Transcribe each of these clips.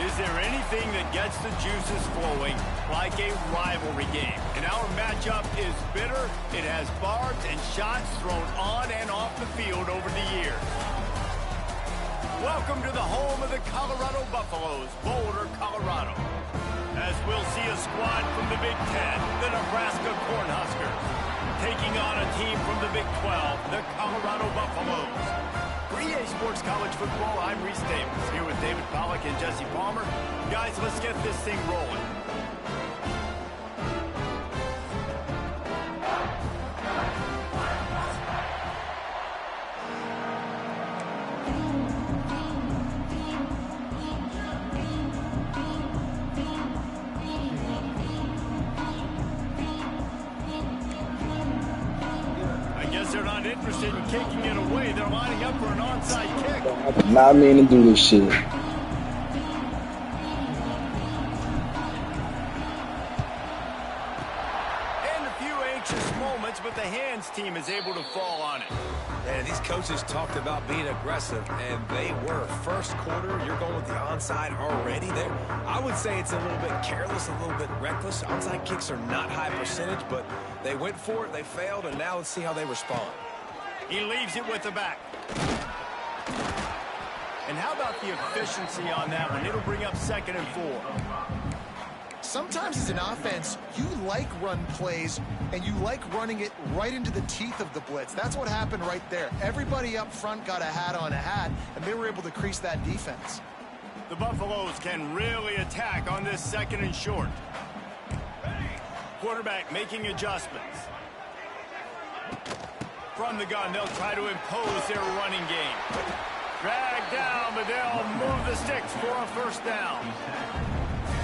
Is there anything that gets the juices flowing like a rivalry game? And our matchup is bitter. It has barbs and shots thrown on and off the field over the years. Welcome to the home of the Colorado Buffaloes, Boulder, Colorado. As we'll see a squad from the Big Ten, the Nebraska Cornhuskers, taking on a team from the Big 12, the Colorado Buffaloes. For EA Sports College Football, I'm Reese Davis, here with David Pollack and Jesse Palmer. Guys, let's get this thing rolling. They're not interested in kicking it away. They're lining up for an onside kick. I did not mean to do this shit. And a few anxious moments, but the hands team is able to fall on it. And these coaches talked about being aggressive, and they were. First quarter, you're going with the onside already there. I would say it's a little bit careless, a little bit reckless. Onside kicks are not high percentage, but they went for it, they failed, and now let's see how they respond. He leaves it with the back. And how about the efficiency on that one? It'll bring up 2nd and 4. Sometimes as an offense, you like run plays, and you like running it right into the teeth of the blitz. That's what happened right there. Everybody up front got a hat on a hat, and they were able to crease that defense. The Buffaloes can really attack on this 2nd and short. Quarterback making adjustments. From the gun, they'll try to impose their running game. Drag down, but they'll move the sticks for a first down.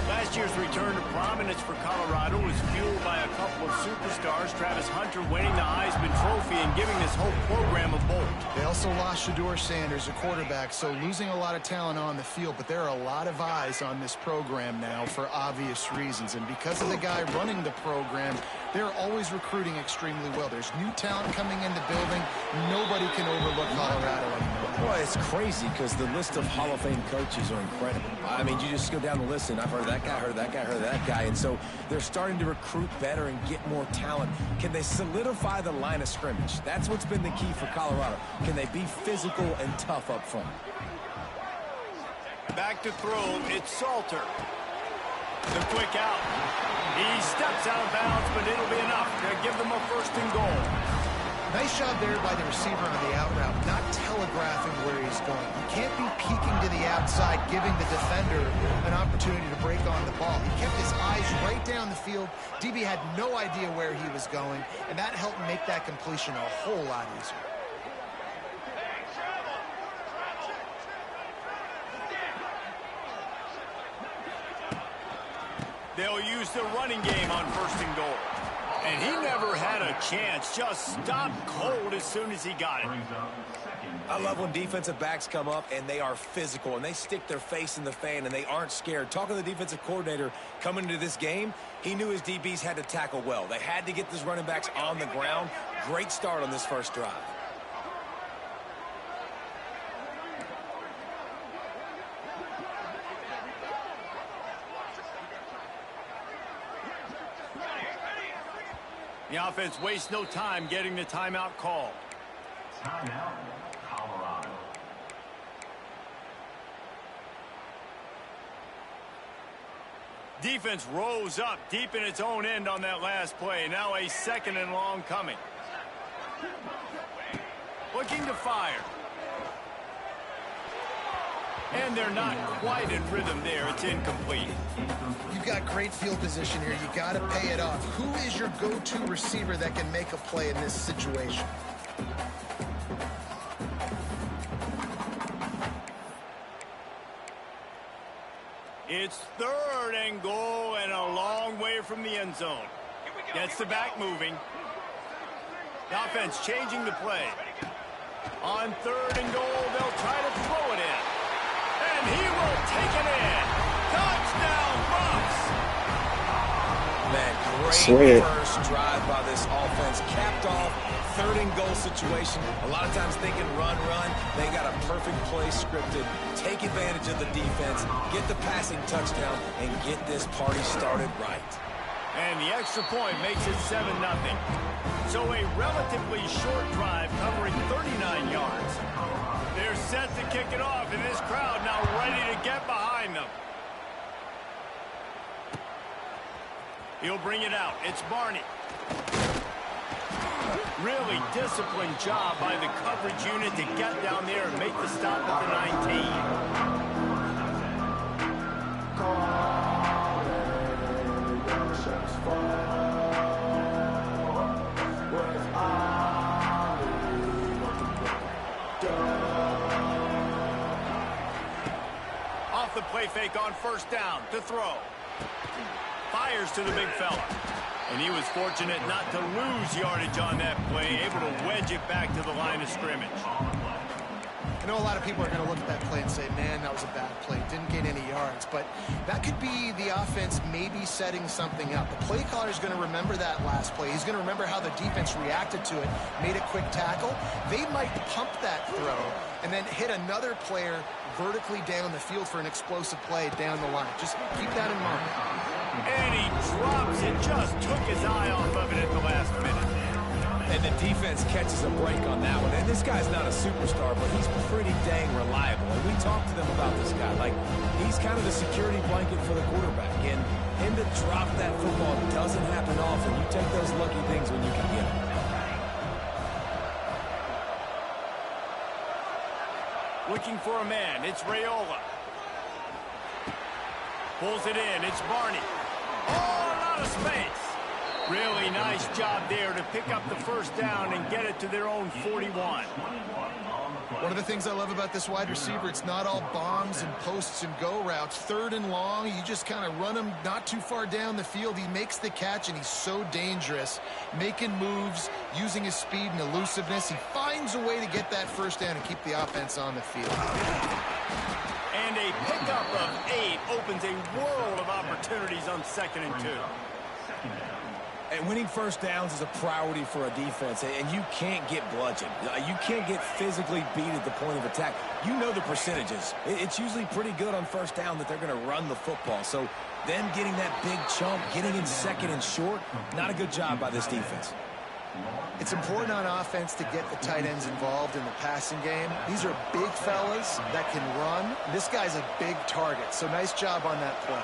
Last year's return to prominence for Colorado was fueled by a couple of superstars, Travis Hunter winning the Heisman Trophy and giving this whole program a bolt. They also lost Shedeur Sanders, a quarterback, so losing a lot of talent on the field, but there are a lot of eyes on this program now for obvious reasons. And because of the guy running the program, they're always recruiting extremely well. There's new talent coming in the building. Nobody can overlook Colorado anymore. Well, it's crazy because the list of Hall of Fame coaches are incredible. I mean, you just go down the list, and I've heard that guy, heard that guy, heard that guy. And so they're starting to recruit better and get more talent. Can they solidify the line of scrimmage? That's what's been the key for Colorado. Can they be physical and tough up front? Back to throw, it's Salter. The quick out. He steps out of bounds, but it'll be enough to give them a 1st and goal. Nice job there by the receiver on the out route, not telegraphing where he's going. You can't be peeking to the outside, giving the defender an opportunity to break on the ball. He kept his eyes right down the field. DB had no idea where he was going, and that helped make that completion a whole lot easier. They'll use the running game on 1st and goal. And he never had a chance, just stopped cold as soon as he got it. I love when defensive backs come up and they are physical and they stick their face in the fan and they aren't scared. Talking to the defensive coordinator coming into this game, he knew his DBs had to tackle well. They had to get these running backs on the ground. Great start on this first drive. The offense wastes no time getting the timeout called. Timeout, Colorado. Defense rose up deep in its own end on that last play. Now a 2nd and long coming. Looking to fire. And they're not quite in rhythm there. It's incomplete. You've got great field position here. You got to pay it off. Who is your go-to receiver that can make a play in this situation? It's 3rd and goal and a long way from the end zone. Gets the back moving. The offense changing the play. On 3rd and goal, they'll try to throw it in. And he will take it in. Touchdown, Bucks! Man, Great Swear. first drive by this offense. Capped off, 3rd and goal situation. A lot of times thinking run. They got a perfect play scripted. Take advantage of the defense, get the passing touchdown, and get this party started right. And the extra point makes it 7-0. So a relatively short drive covering 39 yards. They're set to kick it off, and this crowd now ready to get behind them. He'll bring it out. It's Barney. Really disciplined job by the coverage unit to get down there and make the stop at the 19. Off the play fake on 1st down to throw. Fires to the big fella. And he was fortunate not to lose yardage on that play, able to wedge it back to the line of scrimmage. I know a lot of people are going to look at that play and say, man, that was a bad play. Didn't gain any yards. But that could be the offense maybe setting something up. The play caller is going to remember that last play. He's going to remember how the defense reacted to it, made a quick tackle. They might pump that throw and then hit another player vertically down the field for an explosive play down the line. Just keep that in mind. And he drops it, just took his eye off of it at the last minute. And the defense catches a break on that one. And this guy's not a superstar, but he's pretty dang reliable. And we talked to them about this guy. Like, he's kind of the security blanket for the quarterback. And him to drop that football doesn't happen often. You take those lucky things when you can get them. Looking for a man. It's Raiola. Pulls it in. It's Barney. Oh, a lot of space. Really nice job there to pick up the 1st down and get it to their own 41. One of the things I love about this wide receiver, it's not all bombs and posts and go routes. 3rd and long, you just kind of run him not too far down the field. He makes the catch, and he's so dangerous, making moves, using his speed and elusiveness. He finds a way to get that 1st down and keep the offense on the field. And a pickup of 8 opens a world of opportunities on 2nd and 2. And winning 1st downs is a priority for a defense, and you can't get bludgeoned. You can't get physically beat at the point of attack. You know the percentages. It's usually pretty good on 1st down that they're going to run the football. So them getting that big chunk, getting in 2nd and short, not a good job by this defense. It's important on offense to get the tight ends involved in the passing game. These are big fellas that can run. This guy's a big target, so nice job on that play.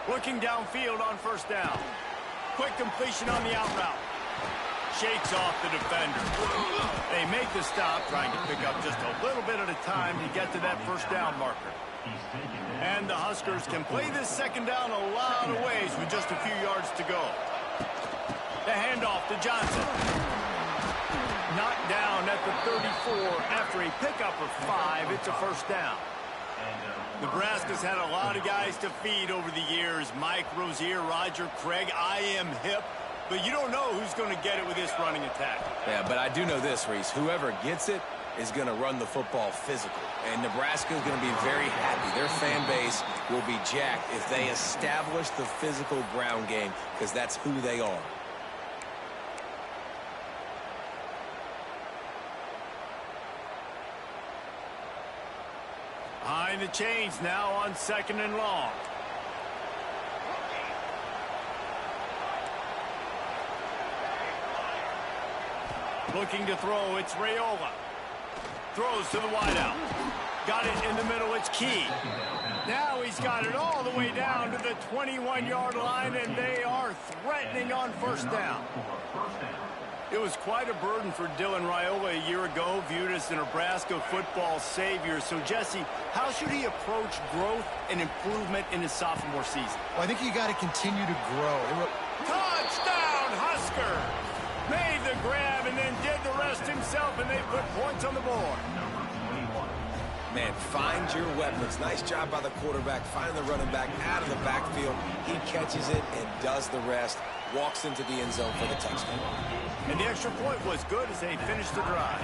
Looking downfield on 1st down. Quick completion on the out route. Shakes off the defender. They make the stop, trying to pick up just a little bit at a time to get to that 1st down marker. And the Huskers can play this 2nd down a lot of ways with just a few yards to go. The handoff to Johnson. Knocked down at the 34 after a pickup of 5. It's a 1st down. Nebraska's had a lot of guys to feed over the years. Mike Rozier, Roger Craig. I am hip. But you don't know who's going to get it with this running attack. Yeah, but I do know this, Reese. Whoever gets it is going to run the football physical. And Nebraska is going to be very happy. Their fan base will be jacked if they establish the physical ground game, because that's who they are. Behind the chains now on 2nd and long. Looking to throw, it's Raiola. Throws to the wideout. Got it in the middle, it's Key. Now he's got it all the way down to the 21-yard line, and they are threatening on 1st down. It was quite a burden for Dylan Raiola a year ago, viewed as the Nebraska football savior. So, Jesse, how should he approach growth and improvement in his sophomore season? Well, I think you got to continue to grow. Touchdown, Huskers! Made the grab and then did the rest himself, and they put points on the board. Man, find your weapons. Nice job by the quarterback, finding the running back out of the backfield. He catches it and does the rest. Walks into the end zone for the touchdown. And the extra point was good as they finished the drive.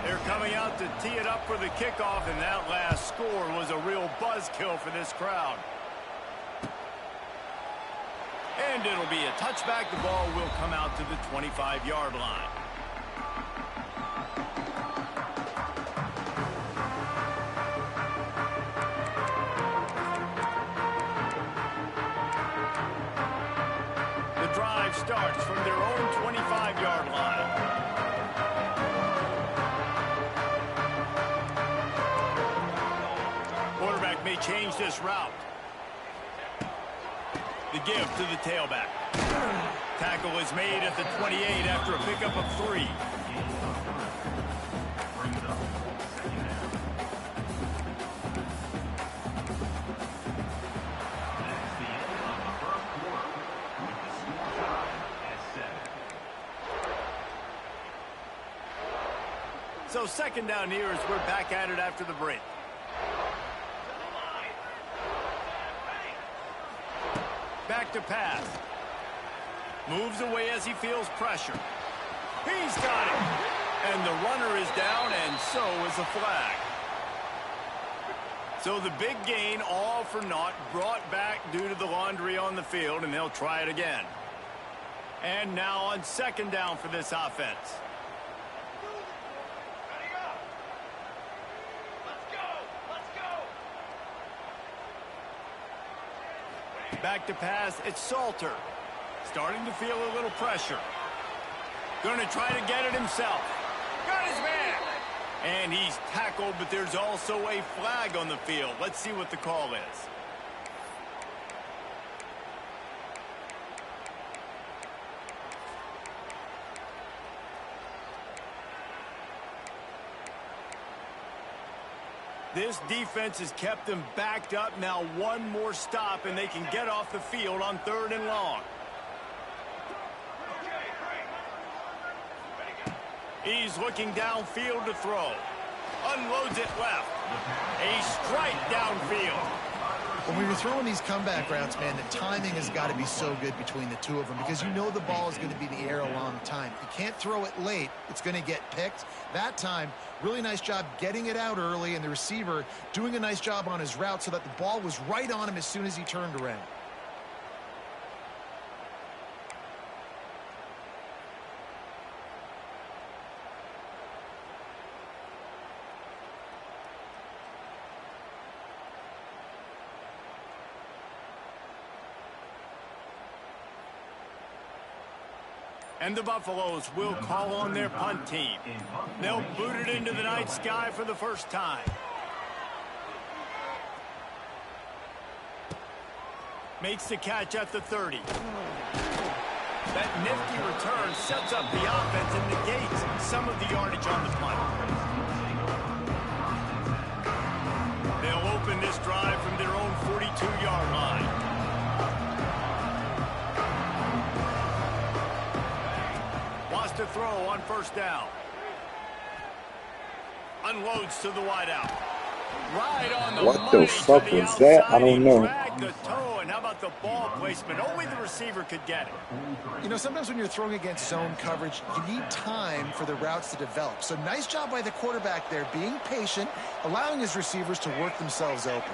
They're coming out to tee it up for the kickoff, and that last score was a real buzzkill for this crowd. And it'll be a touchback. The ball will come out to the 25-yard line. The drive starts from their own 25-yard line. Quarterback may change this route. The give to the tailback. Tackle is made at the 28 after a pickup of 3. So second down here as we're back at it after the break. Back to pass. Moves away as he feels pressure. He's got it. And the runner is down, and so is a flag. So the big gain, all for naught, brought back due to the laundry on the field, and they'll try it again. And now on second down for this offense. Back to pass, it's Salter. Starting to feel a little pressure. Going to try to get it himself. Got his man. And he's tackled, but there's also a flag on the field. Let's see what the call is. This defense has kept them backed up. Now one more stop, and they can get off the field on 3rd and long. He's looking downfield to throw. Unloads it left. A strike downfield. When you're throwing these comeback routes, man, the timing has got to be so good between the two of them because you know the ball is going to be in the air a long time. You can't throw it late. It's going to get picked. That time, really nice job getting it out early, and the receiver doing a nice job on his route so that the ball was right on him as soon as he turned around. And the Buffaloes will call on their punt team. They'll boot it into the night sky for the first time. Makes the catch at the 30. That nifty return sets up the offense and negates some of the yardage on the punt. They'll open this drive from their own 42-yard line. To throw on first down. Unloads to the wideout. Right on the What money the fuck to the is that? I outside. don't He know. dragged the toe, and how about the ball placement? Only the receiver could get it. You know, sometimes when you're throwing against zone coverage, you need time for the routes to develop. So nice job by the quarterback there, being patient, allowing his receivers to work themselves open.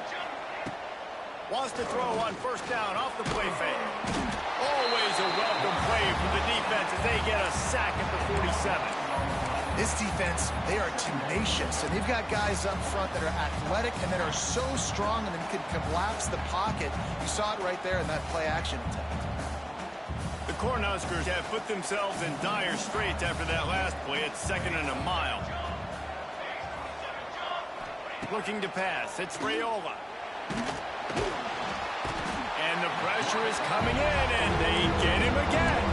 Wants to throw on first down off the play fake. Always a welcome play from the defense as they get a sack at the 47. This defense, they are tenacious, and they've got guys up front that are athletic and that are so strong and then can collapse the pocket. You saw it right there in that play action attempt. The Cornhuskers have put themselves in dire straits after that last play. It's 2nd and a mile. Looking to pass. It's Raiola. And the pressure is coming in, and they get him again.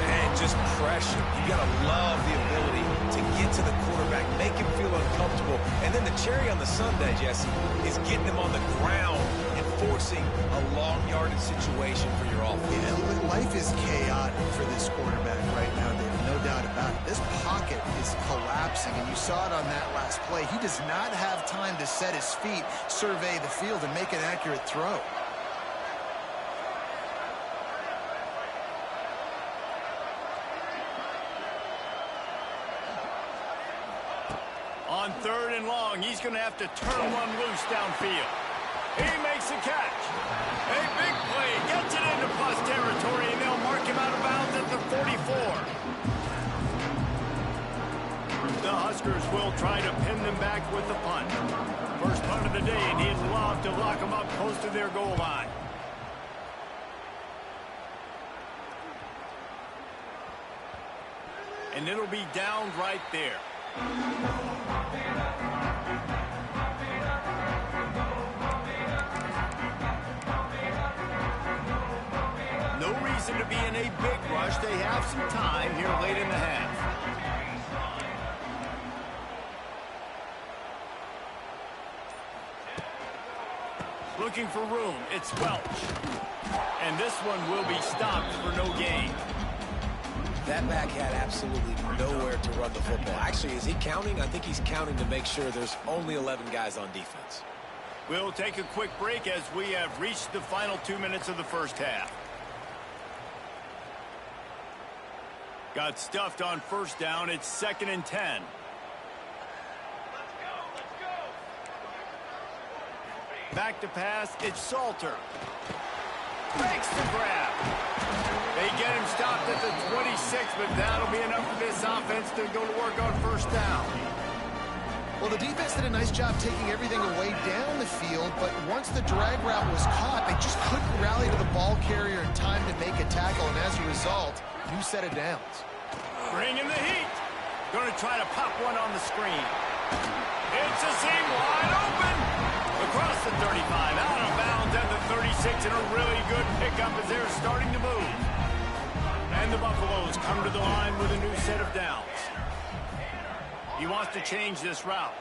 And just pressure. You got to love the ability to get to the quarterback, make him feel uncomfortable. And then the cherry on the sundae, Jesse, is getting him on the ground and forcing a long yardage situation for your offense. Yeah, life is chaotic for this quarterback right now, David, no doubt about it. This pocket is collapsing, and you saw it on that last play. He does not have time to set his feet, survey the field, and make an accurate throw. On 3rd and long, he's going to have to turn one loose downfield. He makes the catch. A big play, gets it into plus territory, and they'll mark him out of bounds at the 44. The Huskers will try to pin them back with the punt. First punt of the day, and he'd love to lock them up close to their goal line. And it'll be down right there. No reason to be in a big rush. They have some time here late in the half. Looking for room. It's Welch. And this one will be stopped for no gain. That back had absolutely nowhere to run the football. Actually, is he counting? I think he's counting to make sure there's only 11 guys on defense. We'll take a quick break as we have reached the final 2 minutes of the first half. Got stuffed on first down. It's 2nd and 10. Back to pass. It's Salter. Makes the grab. They get him stopped at the 26, but that'll be enough for this offense to go to work on first down. Well, the defense did a nice job taking everything away down the field, but once the drag route was caught, they just couldn't rally to the ball carrier in time to make a tackle, and as a result, new set of downs. Bring in the heat. Going to try to pop one on the screen. It's a seam wide open. Across the 35, out of bounds at the 36, and a really good pickup as they're starting to move. And the Buffaloes come to the line with a new set of downs. He wants to change this route.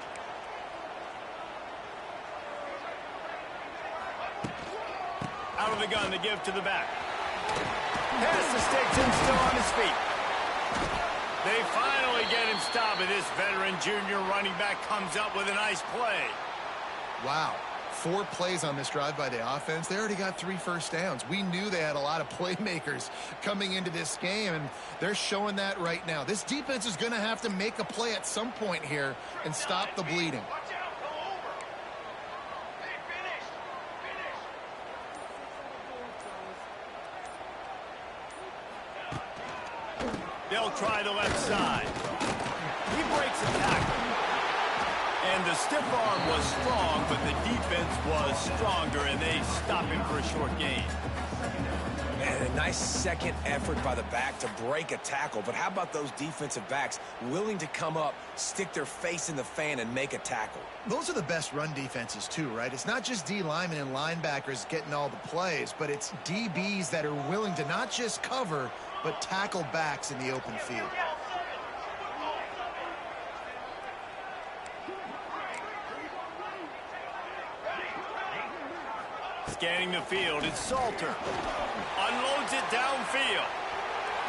Out of the gun to give to the back. Pass the sticks and still on his feet. They finally get him stopped, and this veteran junior running back comes up with a nice play. Wow. 4 plays on this drive by the offense. They already got 3 first downs. We knew they had a lot of playmakers coming into this game, and they're showing that right now. This defense is going to have to make a play at some point here and stop the bleeding. They'll try the left side. He breaks a tackle. And the stiff arm was strong, but the defense was stronger, and they stop him for a short gain. Man, a nice second effort by the back to break a tackle. But how about those defensive backs willing to come up, stick their face in the fan, and make a tackle? Those are the best run defenses, too, right? It's not just D linemen and linebackers getting all the plays, but it's DBs that are willing to not just cover, but tackle backs in the open field. Scanning the field, it's Salter. Unloads it downfield.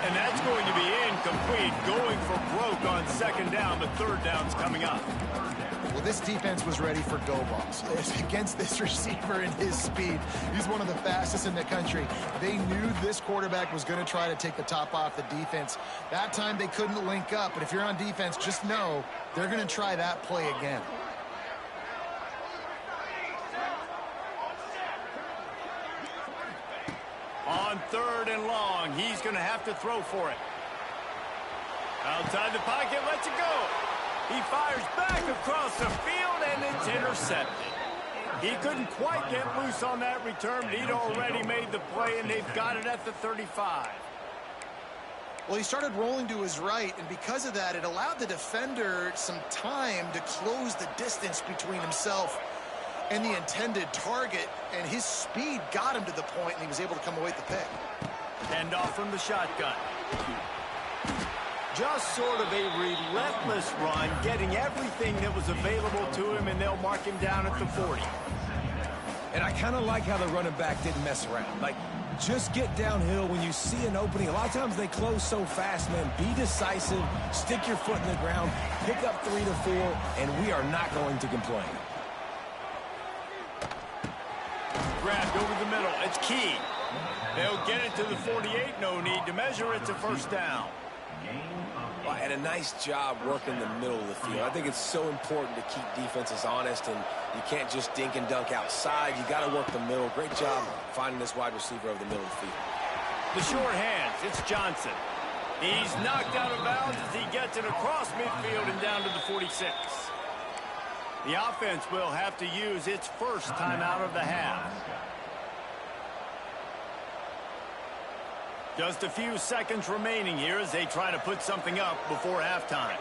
And that's going to be incomplete. Going for broke on 2nd down. The 3rd down's coming up. Well, this defense was ready for go balls. Against this receiver and his speed, he's one of the fastest in the country. They knew this quarterback was going to try to take the top off the defense. That time they couldn't link up, but if you're on defense, just know they're going to try that play again. On 3rd and long, he's going to have to throw for it. Outside the pocket, lets it go. He fires back across the field, and it's intercepted. He couldn't quite get loose on that return, but he'd already made the play, and they've got it at the 35. Well, he started rolling to his right, and because of that, it allowed the defender some time to close the distance between himself and the intended target, and his speed got him to the point, and he was able to come away with the pick. End off from the shotgun. Just sort of a relentless run, getting everything that was available to him, and they'll mark him down at the 40. And I kind of like how the running back didn't mess around. Like, just get downhill when you see an opening. A lot of times they close so fast, man. Be decisive, stick your foot in the ground, pick up 3 to 4, and we are not going to complain. Grabbed over the middle. It's Key. They'll get it to the 48. No need to measure. It's a first down. And And a nice job working the middle of the field. I think it's so important to keep defenses honest, and you can't just dink and dunk outside. You got to work the middle. Great job finding this wide receiver over the middle of the field. The short hands, it's Johnson. He's knocked out of bounds as he gets it across midfield and down to the 46. The offense will have to use its first timeout of the half. Just a few seconds remaining here as they try to put something up before halftime.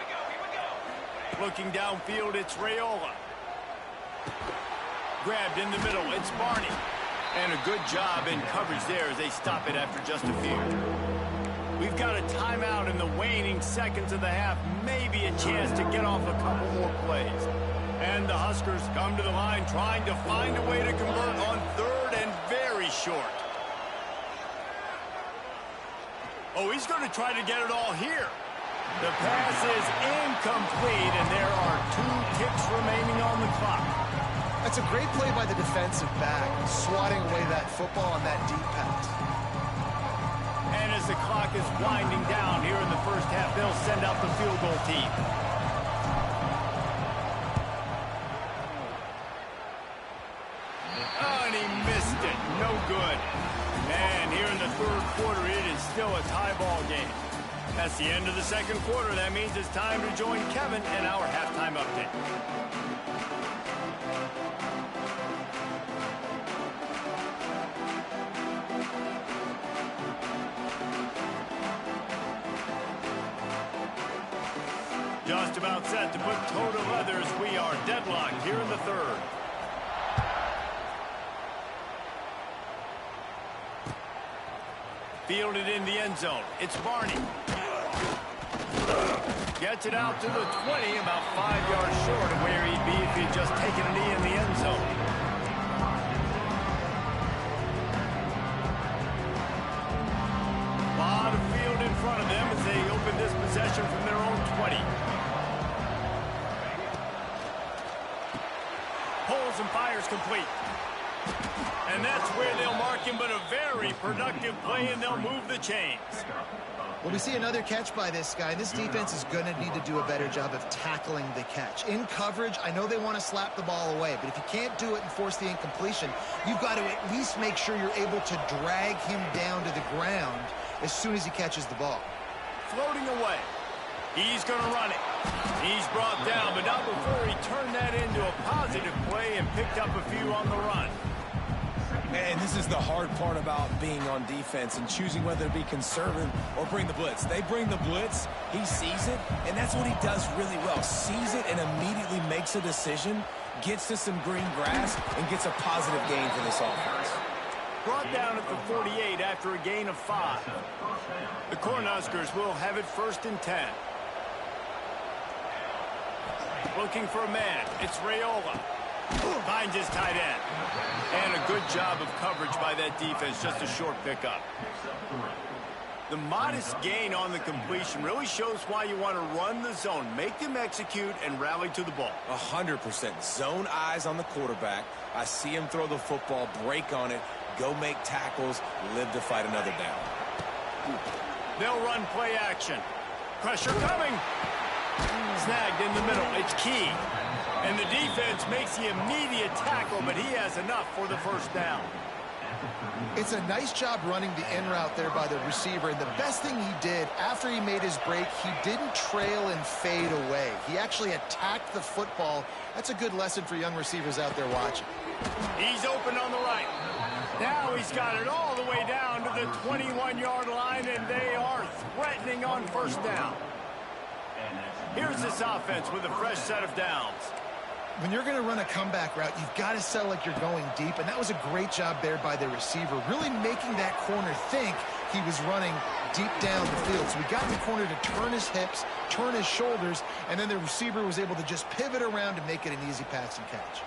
Looking downfield, it's Raiola. Grabbed in the middle, it's Barney. And a good job in coverage there as they stop it after just a few. We've got a timeout in the waning seconds of the half. Maybe a chance to get off a couple more plays. And the Huskers come to the line trying to find a way to convert on third and very short. Oh, he's going to try to get it all here. The pass is incomplete, and there are 2 ticks remaining on the clock. That's a great play by the defensive back, swatting away that football on that deep pass. And as the clock is winding down here in the first half, they'll send out the field goal team. Oh, and he missed it. No good. And here in the third quarter, it is still a tie ball game. That's the end of the second quarter. That means it's time to join Kevin and our halftime update. Just about set to put toe to leathers. We are deadlocked here in the third. Fielded in the end zone. It's Barney. Gets it out to the 20, about 5 yards short of where he'd be if he'd just taken a knee in the end zone. A lot of field in front of them as they open this possession from their own 20. Pulls and fires complete. And that's where they'll mark him, but a very productive play, and they'll move the chains. Well, we see another catch by this guy. This defense is going to need to do a better job of tackling the catch. In coverage, I know they want to slap the ball away, but if you can't do it and force the incompletion, you've got to at least make sure you're able to drag him down to the ground as soon as he catches the ball. Floating away. He's going to run it. He's brought down, but not before he turned that into a positive play and picked up a few on the run. And this is the hard part about being on defense and choosing whether to be conservative or bring the blitz. They bring the blitz, he sees it, and that's what he does really well. Sees it and immediately makes a decision, gets to some green grass, and gets a positive gain for this offense. Brought down at the 48 after a gain of 5. The Cornhuskers will have it 1st and 10. Looking for a man. It's Raiola. Finds his tight end. And a good job of coverage by that defense. Just a short pickup. The modest gain on the completion really shows why you want to run the zone. Make them execute and rally to the ball. 100%. Zone eyes on the quarterback. I see him throw the football, break on it, go make tackles, live to fight another down. They'll run play action. Pressure coming. Snagged in the middle. It's Key. And the defense makes the immediate tackle, but he has enough for the first down. It's a nice job running the in route there by the receiver. And the best thing he did after he made his break, he didn't trail and fade away. He actually attacked the football. That's a good lesson for young receivers out there watching. He's open on the right. Now he's got it all the way down to the 21-yard line, and they are threatening on first down. Here's this offense with a fresh set of downs. When you're going to run a comeback route, you've got to sell like you're going deep, and that was a great job there by the receiver, really making that corner think he was running deep down the field. So he got in the corner to turn his hips, turn his shoulders, and then the receiver was able to just pivot around to make it an easy pass and catch.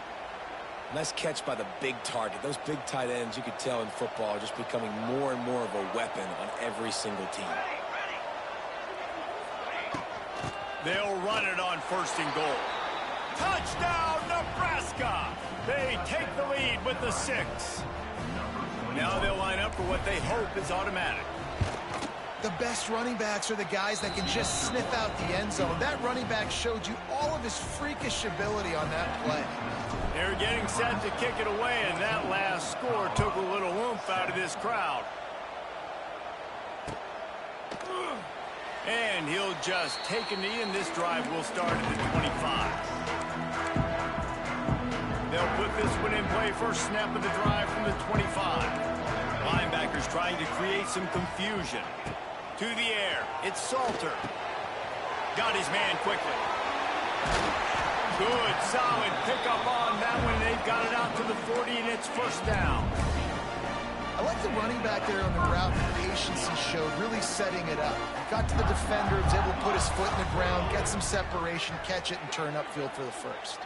Nice catch by the big target. Those big tight ends, you could tell in football, are just becoming more and more of a weapon on every single team. They'll run it on 1st and goal. Touchdown, Nebraska! They take the lead with the 6. Now they'll line up for what they hope is automatic. The best running backs are the guys that can just sniff out the end zone. That running back showed you all of his freakish ability on that play. They're getting set to kick it away, and that last score took a little oomph out of this crowd. And he'll just take a knee, and this drive will start at the 25. They'll put this one in play. First snap of the drive from the 25. Linebackers trying to create some confusion. To the air, it's Salter. Got his man quickly. Good, solid pickup on that one. They've got it out to the 40, and it's first down. I like the running back there on the route, the patience he showed, really setting it up. Got to the defender, was able to put his foot in the ground, get some separation, catch it, and turn upfield for the first.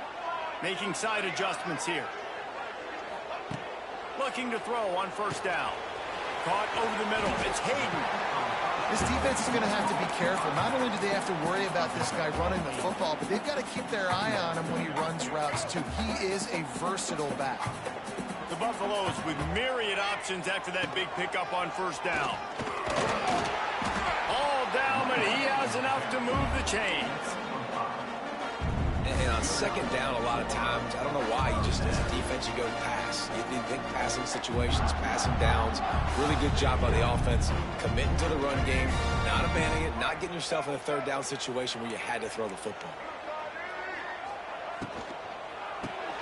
Making side adjustments here. Looking to throw on first down. Caught over the middle. It's Hayden. This defense is going to have to be careful. Not only do they have to worry about this guy running the football, but they've got to keep their eye on him when he runs routes, too. He is a versatile back. The Buffaloes with myriad options after that big pickup on first down. All down, but he has enough to move the chains. And on second down, a lot of times, I don't know why, you just, as a defense, you go pass. You think passing situations, passing downs. Really good job by the offense, committing to the run game, not abandoning it, not getting yourself in a third down situation where you had to throw the football.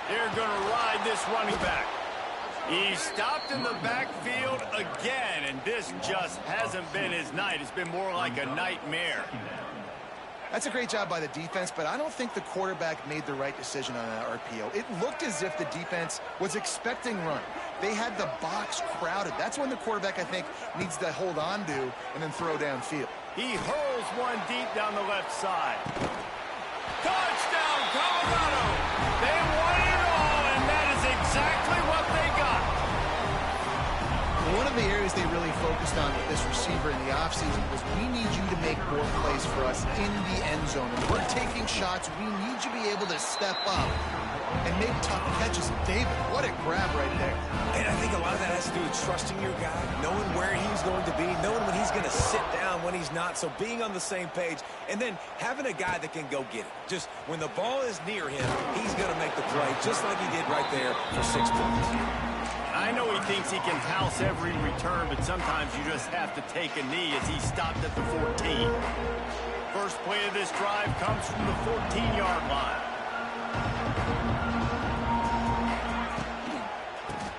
They're going to ride this running back. He's stopped in the backfield again, and this just hasn't been his night. It's been more like a nightmare. That's a great job by the defense, but I don't think the quarterback made the right decision on that RPO. It looked as if the defense was expecting run. They had the box crowded. That's when the quarterback, I think, needs to hold on to and then throw downfield. He hurls one deep down the left side. Touchdown, Colorado! They won it all, and that is exactly what they got. One of the areas they really focused on with this receiver in the offseason was we need you to make more plays for us in the end zone. When we're taking shots, we need you to be able to step up and make tough catches. David, what a grab right there. And I think a lot of that has to do with trusting your guy, knowing where he's going to be, knowing when he's going to sit down, when he's not, so being on the same page, and then having a guy that can go get it. Just when the ball is near him, he's going to make the play, just like he did right there for 6 points. I know he thinks he can house every return, but sometimes you just have to take a knee as he stopped at the 14. First play of this drive comes from the 14-yard line.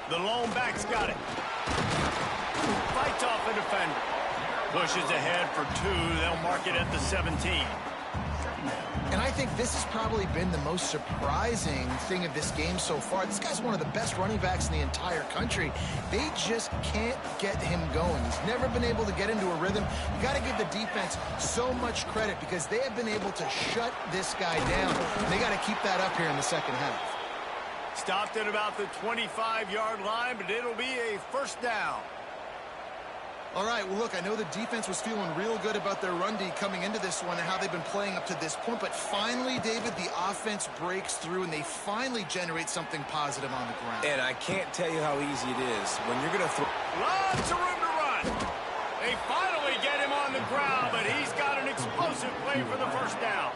The lone back's got it. Fights off a defender. Pushes ahead for 2. They'll mark it at the 17. And I think this has probably been the most surprising thing of this game so far. This guy's one of the best running backs in the entire country. They just can't get him going. He's never been able to get into a rhythm. You got to give the defense so much credit because they have been able to shut this guy down. And they got to keep that up here in the second half. Stopped at about the 25-yard line, but it'll be a first down. All right, well, look, I know the defense was feeling real good about their run D coming into this one and how they've been playing up to this point, but finally, David, the offense breaks through and they finally generate something positive on the ground. And I can't tell you how easy it is when you're going to throw. Lots of room to run. They finally get him on the ground, but he's got an explosive play for the first down.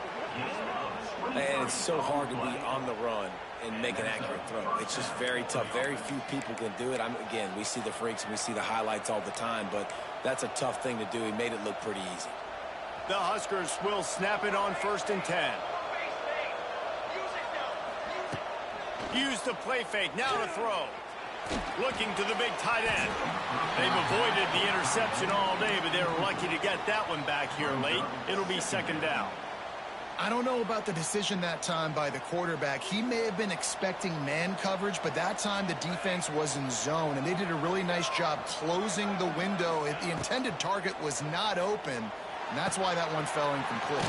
And it's so hard to be on the run and make an accurate throw. It's just very tough. Very few people can do it. Again, we see the freaks and we see the highlights all the time, but that's a tough thing to do. He made it look pretty easy. The Huskers will snap it on 1st and 10. Use the play fake. Now to throw. Looking to the big tight end. They've avoided the interception all day, but they were lucky to get that one back here late. It'll be 2nd down. I don't know about the decision that time by the quarterback. He may have been expecting man coverage, but that time the defense was in zone, and they did a really nice job closing the window. The intended target was not open, and that's why that one fell incomplete.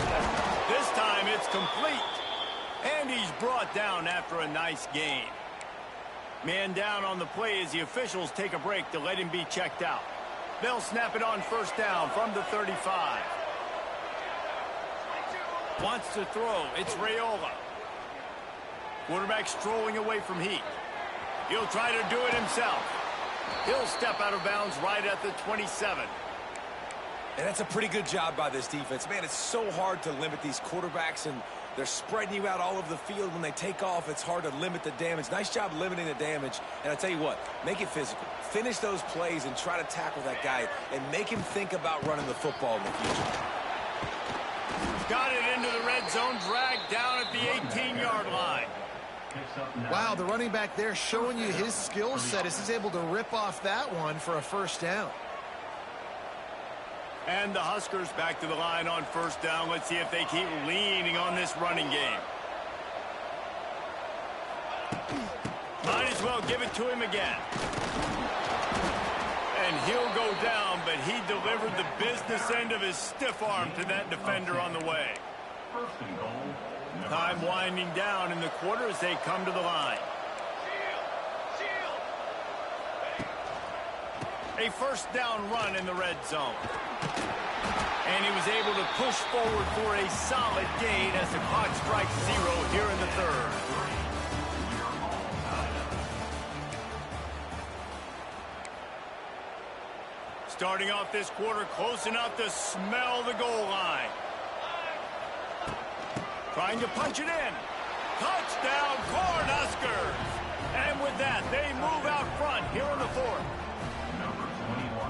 This time it's complete, and he's brought down after a nice gain. Man down on the play as the officials take a break to let him be checked out. They'll snap it on 1st down from the 35. Wants to throw. It's Raiola. Quarterback strolling away from Heat. He'll try to do it himself. He'll step out of bounds right at the 27. And that's a pretty good job by this defense. Man, it's so hard to limit these quarterbacks, and they're spreading you out all over the field. When they take off, it's hard to limit the damage. Nice job limiting the damage. And I tell you what, make it physical. Finish those plays and try to tackle that guy and make him think about running the football in the future. Got it into the red zone, dragged down at the 18-yard line. Wow, the running back there showing you his skill set as he's able to rip off that one for a first down. And the Huskers back to the line on first down. Let's see if they keep leaning on this running game. Might as well give it to him again. And he'll go down, but he delivered the business end of his stiff arm to that defender on the way. Time winding down in the quarter as they come to the line. A first down run in the red zone. And he was able to push forward for a solid gain as the clock strikes 0 here in the third. Starting off this quarter close enough to smell the goal line. Trying to punch it in. Touchdown, Cornhuskers! And with that, they move out front here in the fourth.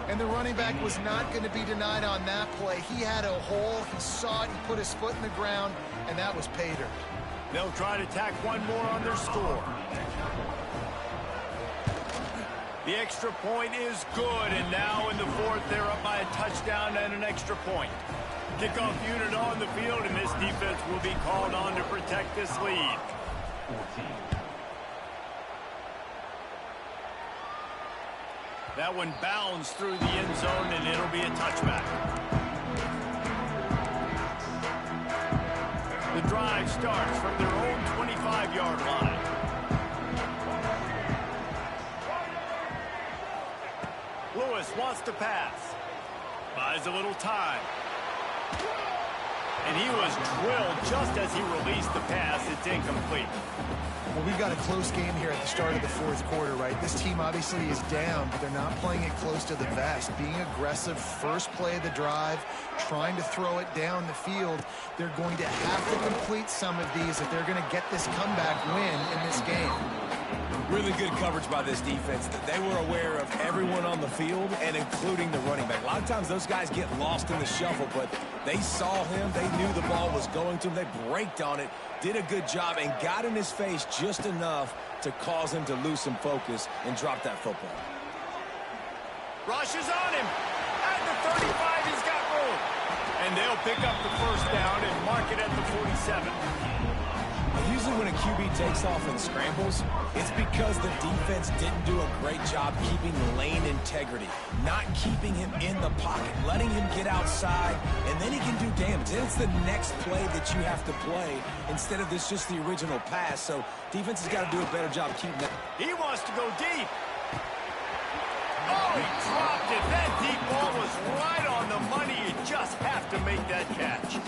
And the running back was not going to be denied on that play. He had a hole, he saw it, he put his foot in the ground, and that was pay dirt. They'll try to tack one more on their score. The extra point is good, and now in the fourth, they're up by a touchdown and an extra point. Kickoff unit on the field, and this defense will be called on to protect this lead. That one bounds through the end zone, and it'll be a touchback. The drive starts from their own 25-yard line. Lewis wants to pass. Buys a little time. And he was drilled just as he released the pass. It's incomplete. Well, we've got a close game here at the start of the fourth quarter, right? This team obviously is down, but they're not playing it close to the vest. Being aggressive, first play of the drive, trying to throw it down the field. They're going to have to complete some of these if they're going to get this comeback win in this game. Really good coverage by this defense. They were aware of everyone on the field and including the running back. A lot of times those guys get lost in the shuffle, but they saw him. They knew the ball was going to him. They braked on it, did a good job, and got in his face just enough to cause him to lose some focus and drop that football. Rush is on him. At the 35, he's got room. And they'll pick up the first down and mark it at the 47. Usually when a QB takes off and scrambles, it's because the defense didn't do a great job keeping lane integrity, not keeping him in the pocket, letting him get outside, and then he can do damage. Then it's the next play that you have to play instead of this just the original pass. So defense has got to do a better job keeping that. He wants to go deep. Oh, he dropped it. That deep ball was right on the money. You just have to make that catch.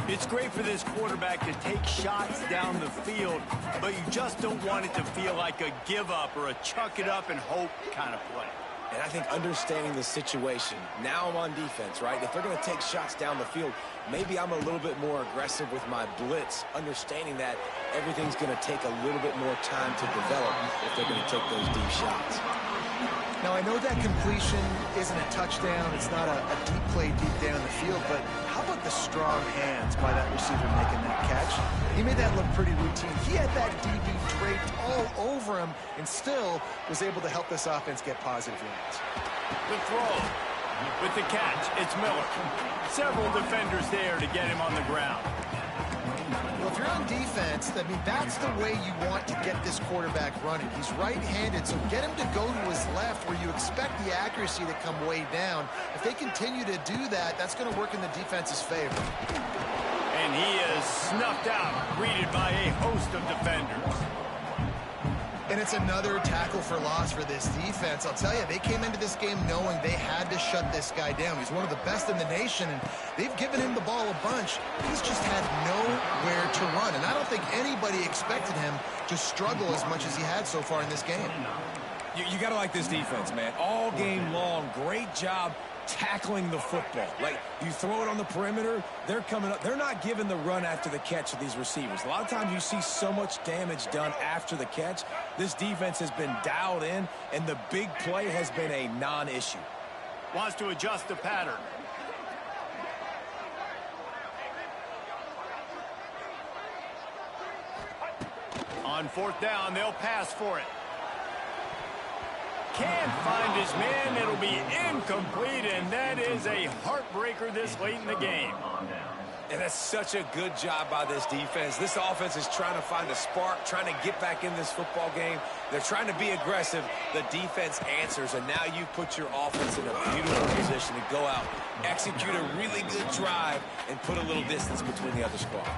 It's great for this quarterback to take shots down the field, but you just don't want it to feel like a give-up or a chuck it up and hope kind of play. And I think understanding the situation, now I'm on defense, right? If they're going to take shots down the field, maybe I'm a little bit more aggressive with my blitz, understanding that everything's going to take a little bit more time to develop if they're going to take those deep shots. Now, I know that completion isn't a touchdown. It's not a deep play deep down the field, but how about the strong hands by that receiver making that catch? He made that look pretty routine. He had that DB draped all over him and still was able to help this offense get positive yards. The throw with the catch, it's Miller. Several defenders there to get him on the ground. Well, if you're on defense, I mean, that's the way you want to get this quarterback running. He's right-handed, so get him to go to his left where you expect the accuracy to come way down. If they continue to do that, that's going to work in the defense's favor. And he is snuffed out, greeted by a host of defenders. And it's another tackle for loss for this defense. I'll tell you, they came into this game knowing they had to shut this guy down. He's one of the best in the nation, and they've given him the ball a bunch. He's just had nowhere to run, and I don't think anybody expected him to struggle as much as he had so far in this game. You got to like this defense, man. All game long, great job tackling the football. Like, you throw it on the perimeter, they're coming up. They're not giving the run after the catch of these receivers. A lot of times you see so much damage done after the catch. This defense has been dialed in, and the big play has been a non-issue. Wants to adjust the pattern. On fourth down, they'll pass for it. Can't find his man. It'll be incomplete, and that is a heartbreaker this late in the game. And that's such a good job by this defense. This offense is trying to find a spark, trying to get back in this football game. They're trying to be aggressive. The defense answers, and now you put your offense in a beautiful position to go out, execute a really good drive, and put a little distance between the other squad.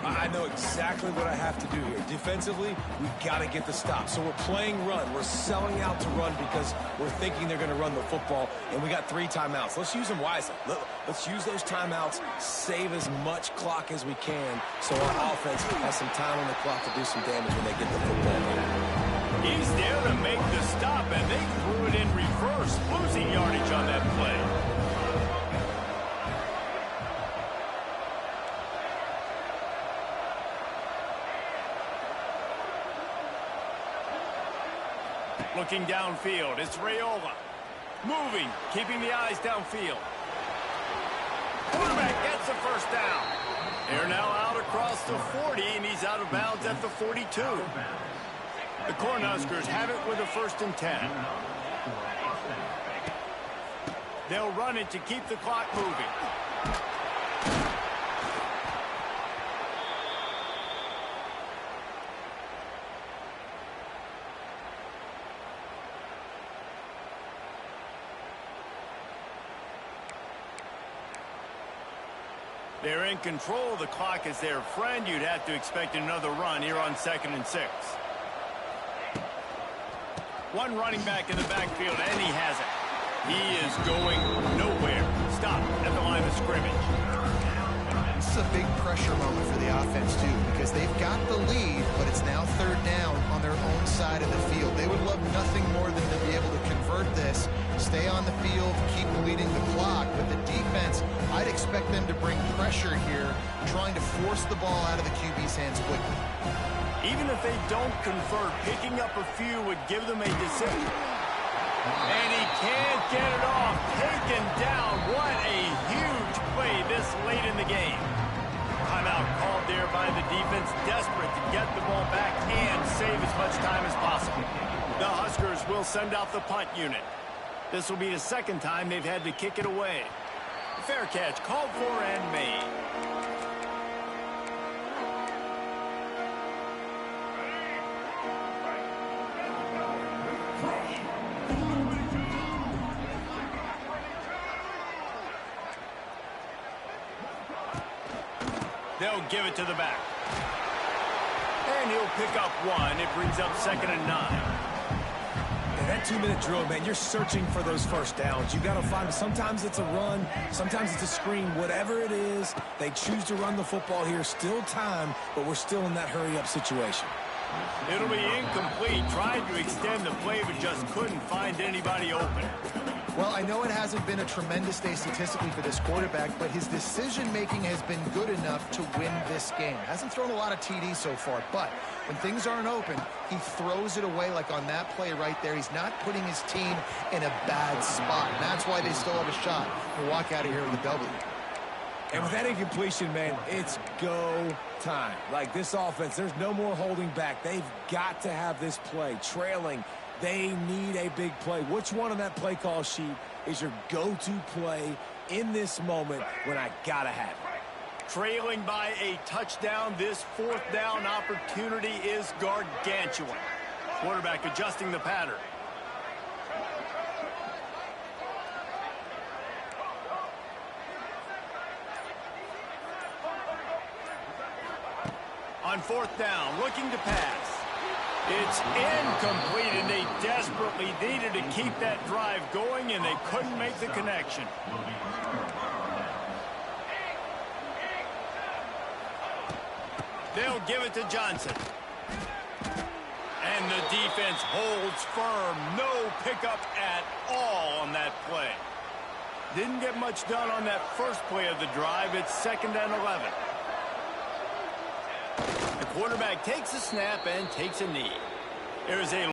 I know exactly what I have to do here. Defensively, we've got to get the stop. So we're playing run. We're selling out to run because we're thinking they're going to run the football, and we got 3 timeouts. Let's use them wisely. Let's use those timeouts, save as much clock as we can so our offense has some time on the clock to do some damage when they get the football back. He's there to make the stop, and they threw it in reverse, losing yardage on that play. Looking downfield, it's Raiola. Moving, keeping the eyes downfield. Quarterback gets the first down. They're now out across the 40, and he's out of bounds at the 42. The Cornhuskers have it with a 1st and 10. They'll run it to keep the clock moving. They're in control. The clock is their friend. You'd have to expect another run here on 2nd and 6. One running back in the backfield, and he has it. He is going nowhere. Stop at the line of scrimmage. This is a big pressure moment for the offense, too, because they've got the lead, but it's now 3rd down on their own side of the field. They would love nothing more than to be able to convert this, stay on the field, keep leading the clock. But the defense, I'd expect them to bring pressure here, trying to force the ball out of the QB's hands quickly. Even if they don't convert, picking up a few would give them a decision. And he can't get it off. Taken down. What a huge play this late in the game. Timeout called there by the defense, desperate to get the ball back and save as much time as possible. The Huskers will send out the punt unit. This will be the 2nd time they've had to kick it away. Fair catch called for and made. They'll give it to the back. And he'll pick up 1. It brings up 2nd and 9. And that 2-minute drill, man, you're searching for those first downs. You got to find them. Sometimes it's a run. Sometimes it's a screen. Whatever it is, they choose to run the football here. Still time, but we're still in that hurry-up situation. It'll be incomplete. Tried to extend the play, but just couldn't find anybody open. Well, I know it hasn't been a tremendous day statistically for this quarterback, but his decision-making has been good enough to win this game. Hasn't thrown a lot of TDs so far, but when things aren't open, he throws it away like on that play right there. He's not putting his team in a bad spot, and that's why they still have a shot to walk out of here with a W. And with that incompletion, man, it's go time. Like this offense, there's no more holding back. They've got to have this play. Trailing, they need a big play. Which one on that play call sheet is your go-to play in this moment when I gotta have it? Trailing by a touchdown, this 4th down opportunity is gargantuan. Quarterback adjusting the pattern. On 4th down, looking to pass. It's incomplete, and they desperately needed to keep that drive going, and they couldn't make the connection. They'll give it to Johnson. And the defense holds firm. No pickup at all on that play. Didn't get much done on that first play of the drive. It's 2nd and 11. The quarterback takes a snap and takes a knee. There's a